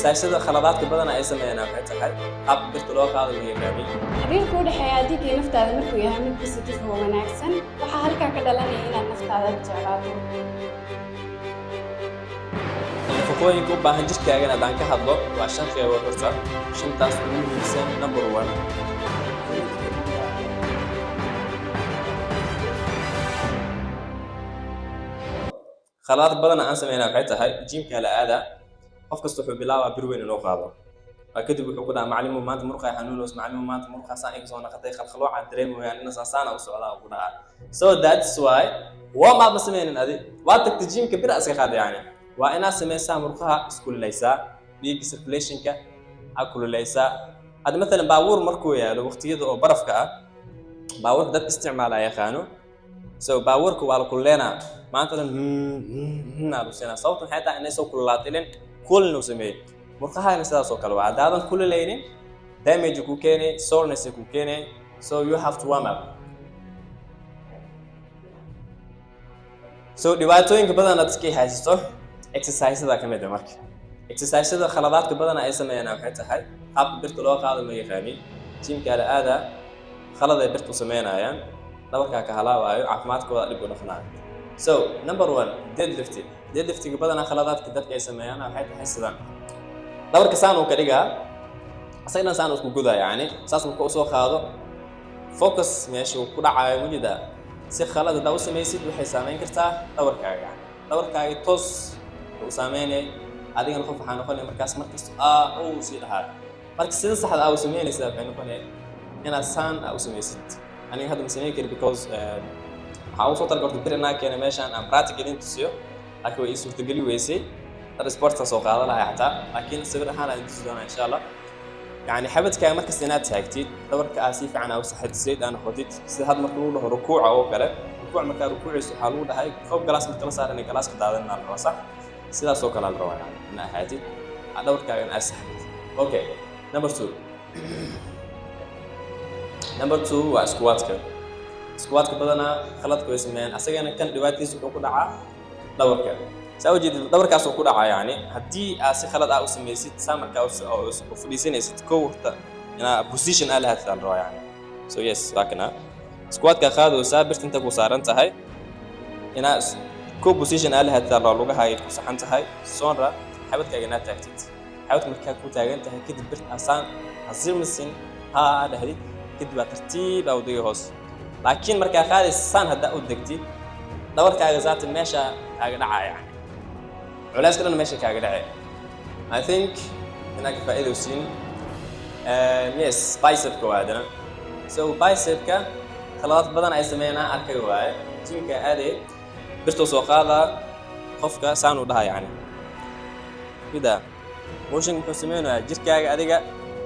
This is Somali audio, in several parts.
exercise-da khaladaadka badan ay sameeyaan waxay tahay hab birta loo qaado iyo gaami xiriirka u dhexeeya adiga iyo naftaada markuu yahay mid positive oo wanaagsan waxaa halkaa ka dhalanaya inaad naftaada jeclaato nafaqooyinka u baahan jirkaaga haddaan ka hadlo waa 5 qeybood horta 5taas ugu muhiimsan number 1 خلاص بدنا أنسى من الحياة هاي جيم كالعادة أفكس تحب بلاوة بروين النقاضة أكيد بحكوا معلم ما تمرقة حنولوس معلم ما تمرقة سان إكسون خطي خلوا على الدريم يعني نص سنة وسؤالها وكلها so that's why وما بسمين هذه وقتك تجيم كبير أسيخ هذا يعني وأنا سمين سام مرقها سكول ليسا بيجي سيركليشن كا أكل ليسا هذا مثلا باور مركوية لو وقت يدو برف كا باور ده استعمال يا خانو so باورك وعلى كلنا ما أنت نعرف سنا صوت حتى الناس كلاتين كل نسميه مرخها الناس صوت كلوا عادة كل لينين damage كوكيني soreness كوكيني so you have to warm up so dhibaatooyinka badan aad iska haysto exercise-da ka mid ah marka exercise-da khaladaadka badan ay sameeyaan waxay tahay hab birta loo qaado ma yaqaanin jimka la aada khalad ay birtu sameeyaan dabarka ka halaawayo caafimaadkooda dib u dhaqnaa so number 1 deadlifting badan khaladaadka dadka ay sameeyaan waxay tahay sidaan dabarka saan uu ka dhigaa asayna saan isku gudaa yani saas uu soo qaado focus meesha uu ku dhacayo mujida si khalad daw sameeysid waxay saameyn kartaa dabarkaaga yani dabarkaaga toos uu saameynay adigana qof waxaan noqonay markaas uu si dhahaa marka sida saxda ah uu sameynaysa waxay noqonay inaad saan u sameeysid aniga hadda ma sameyn kari because waxaa soo targarto birnaa keena meeshaan aan practical intusiyo laakiin way suurtageli weysay dad sportka soo qaada lahaa xataa laakiin sawir ahaan aan tusi doonaa insha Allah يعني حبتك مركز سنات تاكتيد دورك آسيف عن أو صحة السيد أنا خديت سيد هذا مركز له ركوع أو كله ركوع مكان ركوع يسحلون ده هاي فوق جلاس مثل صار إني جلاس كده على النار صح سيد سوق على الروان يعني نهايتي دورك كان أسهل أوكي نمبر 2 نمبر 2 سكوات بدنا خلط كويس من أصلاً كان دلوقتي سوق كده دورك سأوجد دورك سوق كده يعني هدي أسي خلط أو سميسيت سامر كأوس أو فليسينيسيت كوه أنا بوزيشن على هذا الرأي يعني so yes لكنها سكوات كأخذ وسابرت أنت بوصارنت هاي أنا كو بوزيشن على هذا الرأي لوجها هاي كوسحنت هاي صورة حاولت كأجنات تكتيت حاولت مركب كو تاجنت هاي كده برت أصلا هزير من السن هذا هذي كده بترتيب أو ديهوس لكن مركب خالد السن هذا أودكتي دورك على ذات المشى أجنعة يعني علاش كنا ماشي كاغدعي I think هناك فائدة وسين yes bicep كوادنا so bicep كا خلاص بدنا أي سمينا أركيواي جيم كأدي برتو سوقالا خفكا سانو ده يعني كده موشن كسمينا جيركا أديكا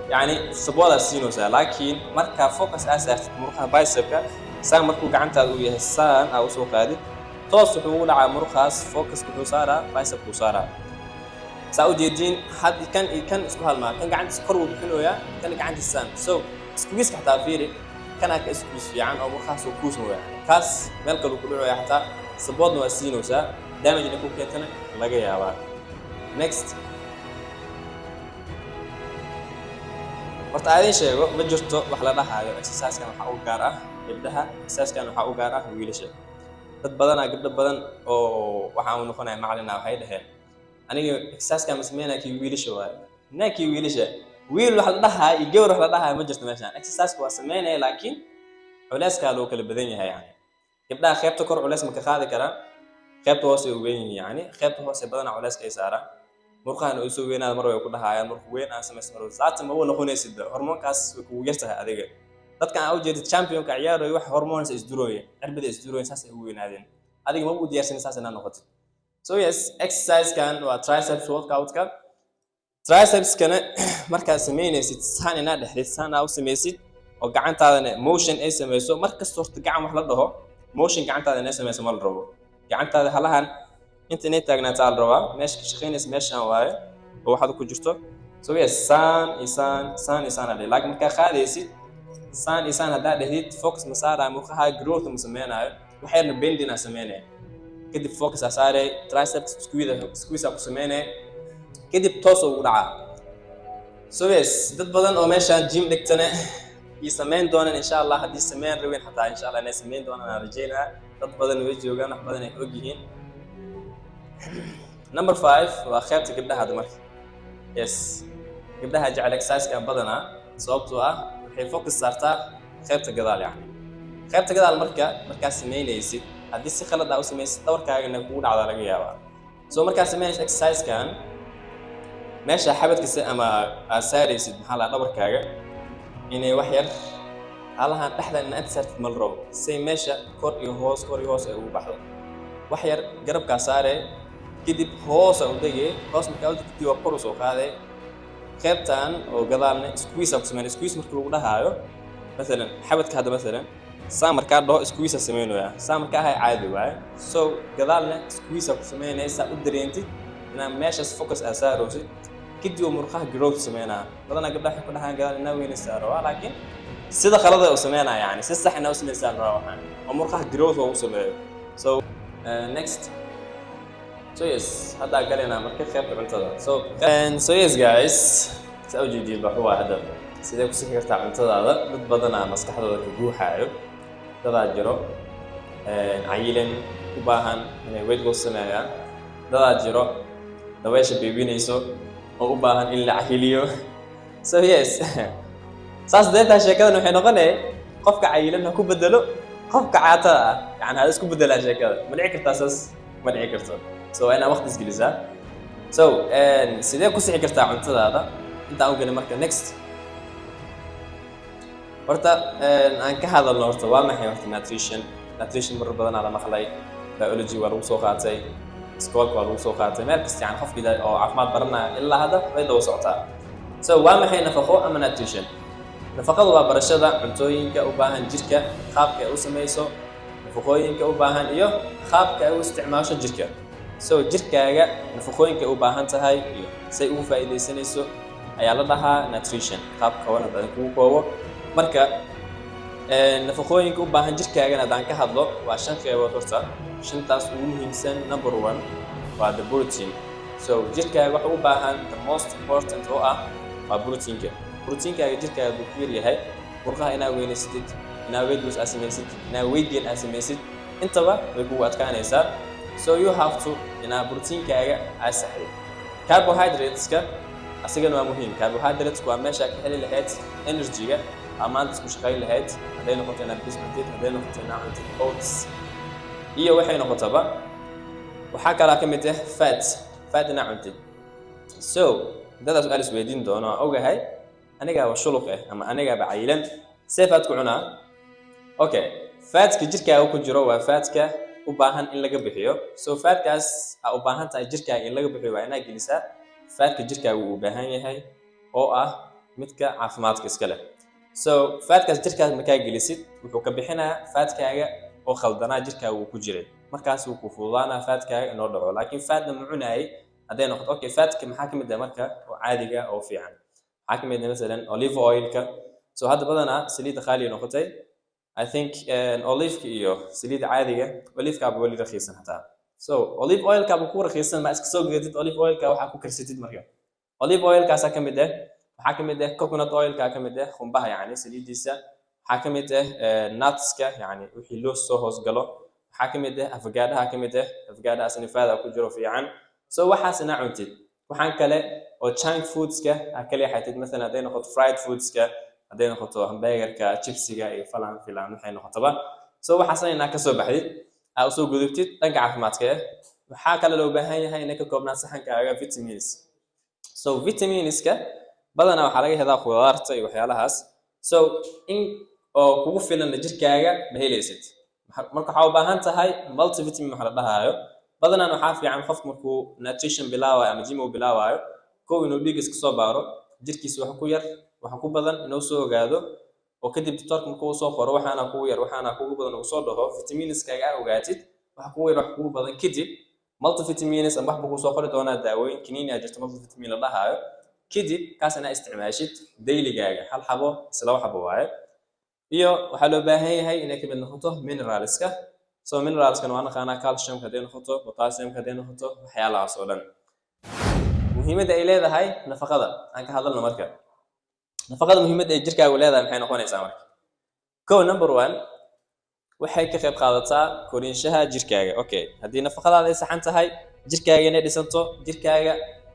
يعني سبولا سينوسا لكن مركا فوكس أساس مركا bicep كا سان مركو قعنتا ويا سان أو سوقادي توصل حول على مرخص فوكس كوسارا بايسب كوسارا سأوجدين حد كان اسمه هالما كان قاعد سكرو بحلويا كان قاعد السان سو سكويس حتى فيري كان كسكويس في عن أو مرخص وكوس نوع كاس ملك الكلويا حتى سبوت نواسينوسا دائما يكون كنا لقى يا بار next وقت شيء بجرته وحلا هذا أساس كان حقوق جارة يبدأها أساس كان حقوق جارة ويلشه dad badan gabdho badan oo waxaan noqonay macallin waxay dhaheen aniga exercise ka sameeyay ki wiilisha waay naki wiilisha wiil wax la dhahaa iyo gawar wax la dhahaa ma jirto meeshan exercise waa sameeyay laakiin culeyska loo kala badan yahay yani gabdhaha qaybta kor culeys ma ka qaadi karaan qaybta hoose u weyn yani qaybta hoose badan culeyska ay saaraan murqahan oo soo weynaad mar way ku dhahaayaan markuu weyn aan sameysmaro zaat ma uu noqonaysid hormoonkaas way ku yartahay adiga dadka aan u jeedo championka ciyaaro wax hormoons isdurooya cirbada isdurooya saas ay u weynaadeen adiga ma u diyaarsan saas inaan noqoto so yes exercise kan waa triceps workout ka triceps kana marka sameynaysid saan inaad dhexdid saan aad u sameysid oo gacantaadana motion ay sameyso marka sorta gacan wax la dhaho motion gacantaadana ay sameyso mal rabo gacantaada halahan inta inay taagnaataa la rabaa meesha ka shaqeynaysa meeshan waaye oo waxaad ku jirto so yes saan laakiin marka qaadaysid سان إنسان هذا دهيت فوكس مسارة مخها growth مسميناه وحيرنا بندنا سميناه كده فوكس أسارة triceps سكويز أبو سميناه كده بتوصل ودعاء So yes, dad badan oo meeshaan gym dhigtana iyo sameyn doonaan insha Allah haddii sameyn rabin xataa insha Allah inay sameyn doonaan aan rajeynaa dad badan way joogaan wax badan ay og yihiin. Number 5 waa qaybta gabdhaha dumarka. Yes, gabdhaha jecel exercise-ka badanaa sababtoo ah waxay focus saartaa qaybta gadaal yani. qaybta gadaal markaa sameynaysid haddii si khalad ah u samaysid dhabarkaagana kugu dhacda laga yaabaa. So markaa sameynaysid exercise-kan meesha xabadkiisa ama aad saaraysid maxaa la dhabarkaaga inay wax yar halahan dhexda inaad saartid mal rabo say meesha kor iyo hoos ay ugu baxdo wax yar garabkaa saare kadib hoos u degay hoos markaa u degtay waa kor u soo qaaday qaybtan oo gadaalna squeeze ku sameeyay squeeze markii lagu dhahayo مثلا xabadka hadda مثلا saa markaa dhaho squeeze sameeynaya saa markaa hay caadi waay so gadaalna squeeze ku sameynaysa u dareentid inaa meeshaas focus aad saaraysid كديو مرقها growth سمينا بدنا قبل حكي كنا هنقال ناوي نساروا لكن سيدا خلطة وسمينا يعني سيدا إحنا وسمي نساروا يعني ومرقها growth وسمي so next so yes هذا قال لنا مركب خير بنتظر so yes guys سأوجي دي بحوا هذا سيدا كسيكر تاع بنتظر هذا بدنا مسكح هذا كجوح عيب هذا جرو عيلين كباهن يعني ويد وسمينا هذا جرو دوايش بيبينيسو oo u baahan in la xiliyo so yes saas deeta sheekada waxay noqonay qofka cayilan ku bedelo qofka caata ah yani hada isku bedela sheekada ma dhici kartaa saas ma dhici karto so ana waqti isgelisaa so sidee ku sixi kartaa cuntadaada inta aan galay marka next horta aan ka hadalno horta waa maxay horta nutrition mar badan ala maqlay biology waa lagu soo qaatay سكول كوالو سو قاتي مركز يعني خف كده او عفمات برنا الا هذا ويدا وسعتها سو وما حين نفقو اما ناتريشن نفقو waa barashada cuntooyinka u baahan jirka qaabka ay u sameeyso nafaqooyinka u baahan iyo qaabka ay u isticmaasho jirka so jirkaaga nafaqooyinka u baahan tahay iyo say ugu faa'iideysanayso ayaa la dhahaa nutrition qaabka wana badan ku koobo marka nafaqooyinka u baahan jirkaaga hadaan ka hadlo waa 5 qaybood horta shantaas ugu muhiimsan number 1 waa the protein so jirkaaga waxa u baahan the most important oo ah waa proteinkaaga jirkaaga uu ku yahay murqaha inaa weynaysid inaa weight loss asamaysid inaa weight gain asamaysid intaba way kugu adkaanaysaa so you have to inaa proteinkaaga asaxay carbohydrateska asigana waa muhiim carbohydrates waa meesha ka heli lahayd energy-ga amaanta isku shaqayn lahayd haday noqoto inaad biscuit haday noqoto inaad cunto oats iyo waxay noqotaba waxa kala ka mid ah fat ina cuntid so dadaas alis weydiin doono ogahay aniga waa shuluq ama aniga ba caylan seefat ku cunaa okay fatka jirkaaga ku jiro waa fatka u baahan in laga bixiyo so fatkaas u baahan tahay jirkaaga in laga bixiyo waa inaad gelisaa fatka jirkaaga uu baahan yahay oo ah midka caafimaadka iska leh so fatkaas jirkaaga markaa gelisid wuxuu ka bixinaa fatkaaga oo khaldana jirkaaga uu ku jiray markaas uu ku fuudaana fatkaaga inoo dhaco laakiin fatna ma cunaay haday noqoto okay fatka maxaa ka mid ah marka oo caadiga oo fiican maxaa ka mid ah midalan olive oil-ka so hadda badana saliid qaali noqotay I think olive iyo saliid caadiga olive-ka baa wali raqiisan hataa so olive oil-ka baa ku raqiisan ma iska soo gaadid olive oil-ka waxa ku karsatid marka olive oil-kaas ka mid ah waxa ka mid ah coconut oil-ka ka mid ah qumbaha yani saliidiisa waxa ka mid ah nuts-ka yani wixii loo soo hoos galo waxa ka mid ah avocado-ha ka mid ah avocado-aas nifaada ku jiro fiican so waxaasna cuntid waxaan kale oo junk foods-ka kale xaytid mesela haday noqoto fried foods-ka haday noqoto hamburger-ka chipsiga iyo falan waxay noqotaba so waxaasna ka soo baxdid aa soo gudubtid dhanka caafimaadka waxa kale loo baahan yahay in ka koobnaa saxankaaga vitamins so vitamins-ka badana waxa laga helaa khudaarta iyo waxyaalahaas so in oo kugu filan jirkaaga ma helaysid marka waxa u baahan tahay multivitamin waxa la dhahayo badana waxa fiican qof markuu nutrition bilaawayo ama gym bilaawayo koo inuu dhiig iska soo baaro jirkiisa wax ku yar wax ku badan inuu soo ogaado oo kadib doctorka markuu soo qoro waxaana kugu yar waxaana kugu badan uu soo dhaho vitamins-kaaga ogaatid wax kugu yar wax kugu badan kadib multivitamins ama wax buu soo qori doonaa daawooyin kiniin ah jirto multivitamin la dhahayo kadib kaasna isticmaashid daily-gaaga hal xabo isla wax xabo waaye iyo waxa loo baahan yahay inay ka mid noqoto mineralska so mineralska waa naqaana calcium haday noqoto potassium haday noqoto waxyaalahaas oo dhan muhiimadda ay leedahay nafaqada aan ka hadalno marka nafaqada muhiimadda ay jirkaagu leedahay maxay noqonaysaa marka kow number 1 waxay ka qayb qaadataa koriinshaha jirkaaga okay haddii nafaqadaada ay saxan tahay jirkaaga inay dhisanto jirkaaga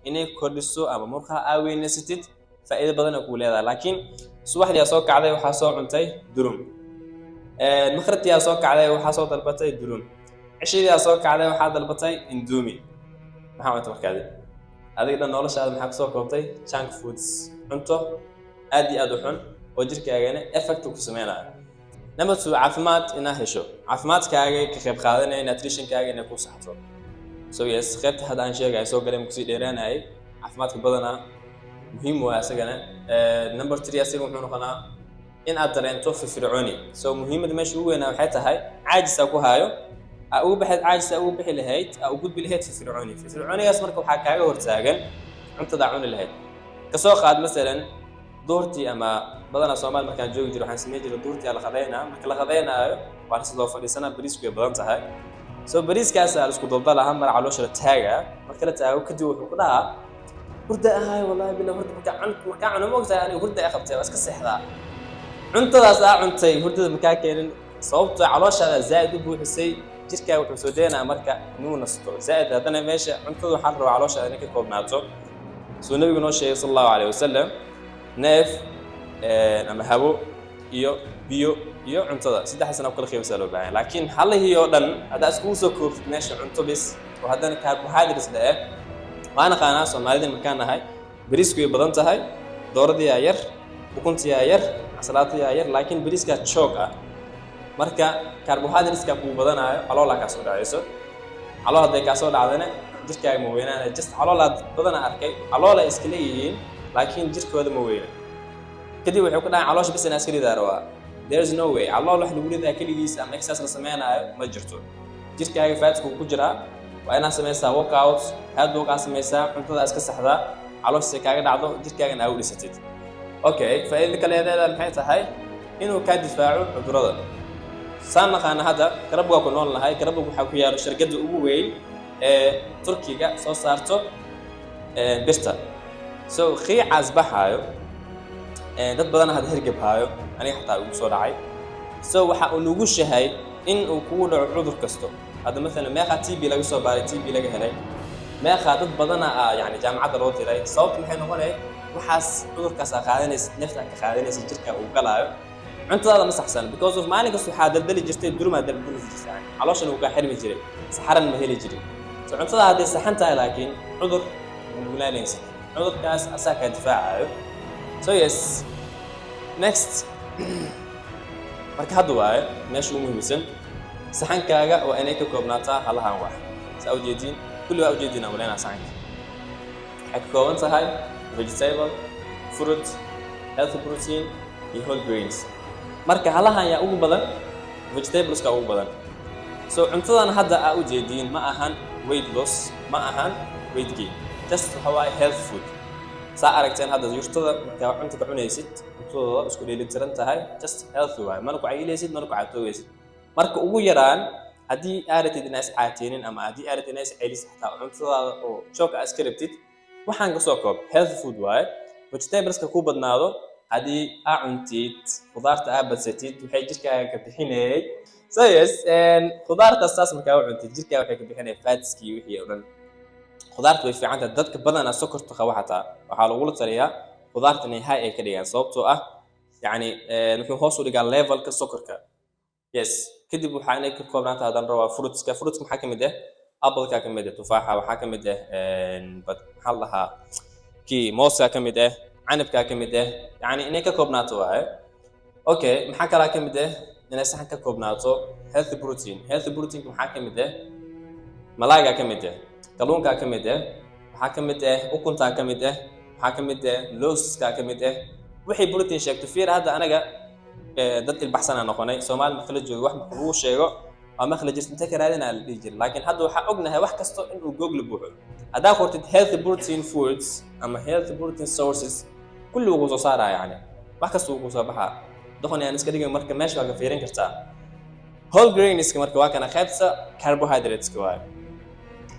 inay kordhiso ama murqaha aa weynaysatid faa'iido badan ay ku leedahay laakiin subaxdii soo kacday waxaa soo cuntay durum maqribtii soo kacday waxaa soo dalbatay durum cishadii soo kacday waxaa dalbatay indomie maxaa cunta markaadi adiga dhan noloshaada maxaa kasoo koobtay junk foods cunto aad iyo aad u xun oo jirkaagana effect ku sameynaya number 2 caafimaad inaa hesho caafimaadkaaga ka qayb qaadanaya nutritionkaaga inay ku saxto so yes qaybta hadda aan sheegay soo galay ku sii dheeraanayay caafimaadka badana muhiim waa asagana number 3 asiga wuxuu noqonaa in aad dareento firfircooni so muhiimada meesha ugu weyn waxay tahay caajis ku haayo ugu baxad caajis ugu bixi lahayd ugu gudbi lahayd firfircoonigaas marka waxaa kaaga hortaagan cuntada cuni lahayd ka soo qaad midalan doortii ama badana Soomaal markaan joogi jiray waxaan sameeyay jiray doortii la qadeynaa marka la qadeynaayo waa sidoo fadhiisana bariisku ay badan tahay so bariiskaas la isku daldala hal mar caloosha la taaga marka la taago kadib wuxuu ku dhahaa hurda ahay wallahi bilaa hurda marka aan moogtahay ani hurda ay qabtay iska seexdaa cuntadaas cuntay hurdada markaa keenin sababtoo calooshaada zaid u buuxisay jirkaaga wuxuu soo deenaa marka inuu nasto zaid hadana meesha cuntada waxa la rabaa calooshaada inay ka koobnaato soo nabiga noo sheegay sallallahu alayhi wasallam neef ama habo iyo biyo iyo cuntada saddexdaasna kala qiimsa loo baahan laakiin halihii oo dhan hada isku soo koobtid meesha cunto bis oo hadana carbohydrates leh waana qaana Soomaalida markaan nahay bariisku ay badan tahay dooradii yar ukuntii yar asalaadii yar laakiin bariiska choog marka carbohydrates ka ku badanayo calool ka soo dhacayso calool haday ka soo dhacdana jirkaaga ma weynaan just calool badan arkay calool iska leeyihiin laakiin jirkooda ma weynaan kadib wuxuu ku dhacay caloosh bis inaa iska ridaarwa there is no way calool wax lagu ridaa kaligiisa ama exercise la sameeyanayo ma jirto jirkaaga faadku ku jira waa inaa sameysaa workout aad uga sameysaa cuntada iska saxda caloosh kaaga dhacdo jirkaagana aad u dhisatid okay faa'iido kale ee maxay tahay inuu ka difaaco cudurrada saanaqana hada karabga ku nool lahay karabga waxa ku yaalo shirkadda ugu weyn ee Turkiga soo saarto birta so qiicaas baxaayo dad badan had hergab haayo aniga xataa ugu soo dhacay so waxa uu nagu shahay in uu kugu dhaco cudur kasto hada mesela meeqa TB laga soo baaray TB laga helay meeqa dad badan yani jaamacadda loo diray sababtu maxay noqonay waxaas cudurkaas qaadanaysa nafta ka qaadanaysa jirka uu galaayo cuntada ma saxsan because of maalin kasta waxa daldali jirtay durma daldali jirtay calooshan uu ka xirmi jiray saxaran ma heli jiray so cuntada haday saxan tahay laakiin cudur uu laalaysa cudurkaas asaka difaacayo so yes next marka hadda waaye meesha ugu muhiimsan saxankaaga waa inay ka koobnaataa halahan wax saa u jeedin kulli waa u jeedin awleena saxanka waxay ka kooban tahay vegetable fruit healthy protein iyo whole grains marka halahan yaa ugu badan vegetables ka ugu badan so cuntadan hadda aa u jeedin ma ahan weight loss ma ahan weight gain just how health food saa aragteen hadda yurtada marka cunta ka cunaysid cuntada isku dheelitiran tahay just healthy way mana ku cayileysid mana ku caatooysid marka ugu yaraan hadii aaratid inaas caateenin ama hadii aaratid inaas ceelis xataa cuntada oo chook iska rabtid waxaan ka soo koob healthy food way vegetables ka ku badnaado hadii aa cuntid khudaarta aa badsatid waxay jirkaaga ka bixinayay so yes khudaarta saas marka aa cuntid jirkaaga waxay ka bixinayay fatski wixii oo dhan khudaartu way fiican tahay dadka badana sokorta qaba xataa waxa lagu la taliyaa khudaarta inay high ay ka dhigaan sababtoo ah yani wuxuu hoos u dhigaa levelka sokorka yes kadib waxa inay ka koobnaataa hadan rabaa fruits maxaa kamid ah apple ka kamid ah tufaaxa waxa kamid ah maxaa lahaa ki mooska kamid ah canabka kamid ah yani inay ka koobnaato waaye okay maxaa kala kamid ah inay saxan ka koobnaato healthy protein maxaa kamid ah malaayga kamid ah kalluunka kamid ah waxa kamid ah ukunta kamid ah waxa kamid ah looska kamid ah wixii protein sheegto fiir hadda anaga dad ilbaxsana noqonay Soomaali ma kala joogo wax ma uu sheego ama kala jirta inta ka raadina la dhijir laakiin hadda waxa ognahay wax kasto in uu Google buuxo hadaa qortid healthy protein foods ama healthy protein sources kullu uu soo saaraa yani wax kasto uu soo baxaa doqon aan iska dhigay marka meesha ka fiirin kartaa whole grains marka waa kana qaybta carbohydrates ka waa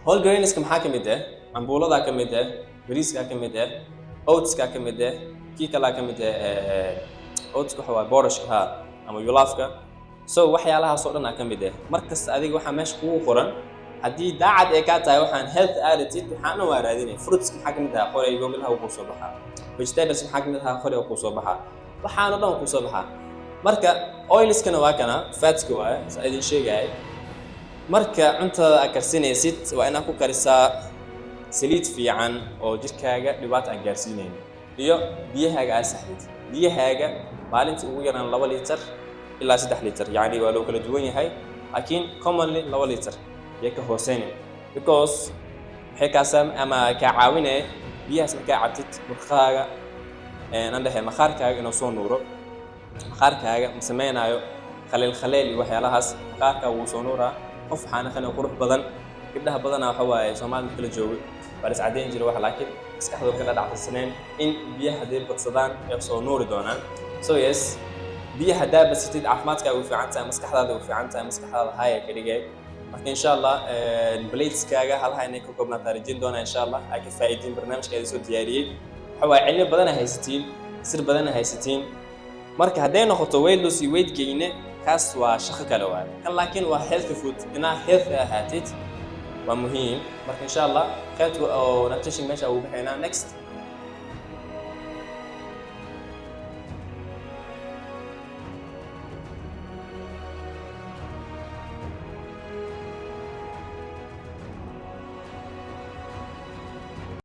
whole grains maxaa kamid ah ambuulada kamid ah bariiska kamid ah oats ka kamid ah kii kala ka mid oats waxa waa boorashka ama yulaafka so waxyaalahaas oo dhan ka mid ah markas adiga waxa meesha kugu qoran haddii daacad ay ka tahay waxaan health added waxaan waa raadinay fruits maxaa ka mid ah qoray goomilaha uu soo baxaa vegetables maxaa ka mid ah qoray uu soo baxaa waxaan oo dhan ku soo baxaa marka oilskana waa kana fatska waa idin sheegay marka cuntada aad karsinaysid waa inaad ku karisaa saliid fiican oo jirkaaga dhibaato aan gaarsiinayn iyo biyahaaga aad saxdid biyahaaga maalintii ugu yaraan 2 litir ilaa 3 litir yani waa loo kala duwan yahay laakiin commonly 2 litir iyo ka hooseyn because waxay kaasam ama ka caawinay biyahaas markaa cabtid murqaaga andahay maqaarkaaga inuu soo nuuro maqaarkaaga sameeynayo khaleel iyo waxyaalahaas maqaarkaaga uu soo nuuraa qof xanaaqan oo qurux badan gabdhaha badan waxa waaye Soomaaliya kala joogo bal is cadeyn jiro wax laakiin maskaxdooda kala dhacsaneen in biyaha day badsadaan ay soo nuuri doonaan so yes biyaha daabasitid caafimaadkaaga u fiican tahay maskaxdaada u fiican tahay maskaxdaada haya ka dhigay marka insha Allah bladeeskaaga halha inay ka koobnaataa rajin doona insha Allah ay ka faa'iidin barnaamijkeeda soo diyaariyay waxa waa cilmi badan haysatiin sir badan haysatiin marka haday noqoto weight loss iyo weight gain kaas waa shaqo kale waa kan laakiin waa healthy food ina healthy ahaatid waa muhiim marka insha Allah qaybta oo nutrition meesha ugu bixinaa next